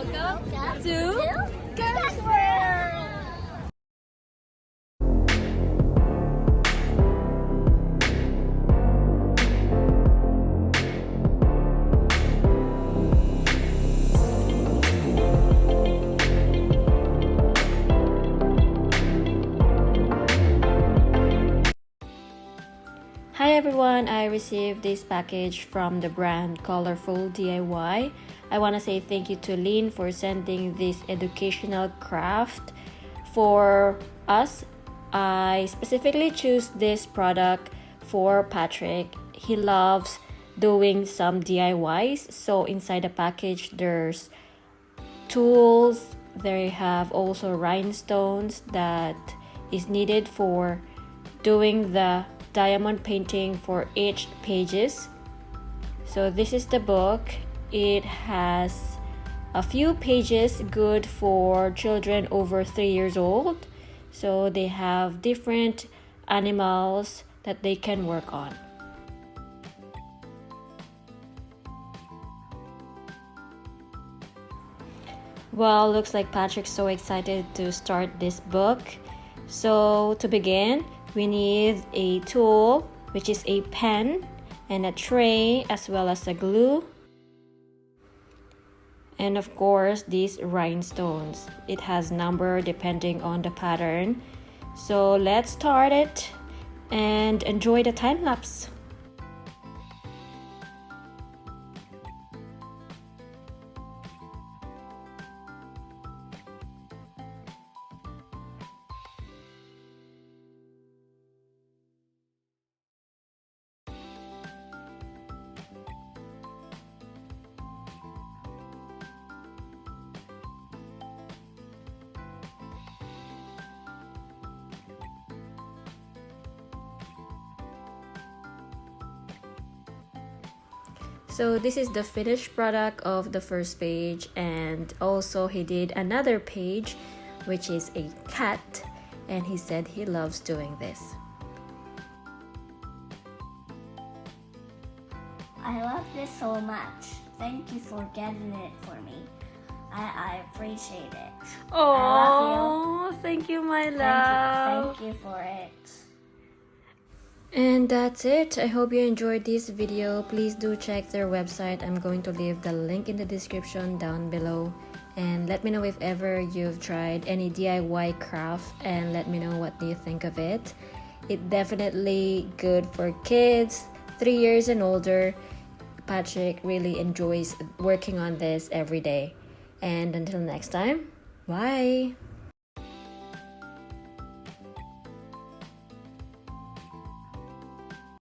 Welcome to Girls World! Hi everyone, I received this package from the brand Colorfuldiy. I want to say thank you to Lynn for sending this educational craft for us. I specifically choose this product for Patrick. He loves doing some DIYs. So inside the package there's tools. They have also rhinestones that is needed for doing the diamond painting for each pages. So this is the book. It has a few pages good for children over 3 years old. So they have different animals that they can work on. Well, looks like Patrick's so excited to start this book. So to begin, we need a tool, which is a pen, and a tray, as well as a glue. And of course, these rhinestones. It has number depending on the pattern. So let's start it and enjoy the time lapse. So this is the finished product of the first page, and also he did another page which is a cat, and he said he loves doing this. I love this so much. Thank you for getting it for me. I appreciate it. Oh, thank you, my love. Thank you for it. And that's it. I hope you enjoyed this video. Please do check their website. I'm going to leave the link in the description down below. And let me know if ever you've tried any DIY craft, and let me know what do you think of it. It's definitely good for kids 3 years and older. Patrick really enjoys working on this every day. And until next time, bye!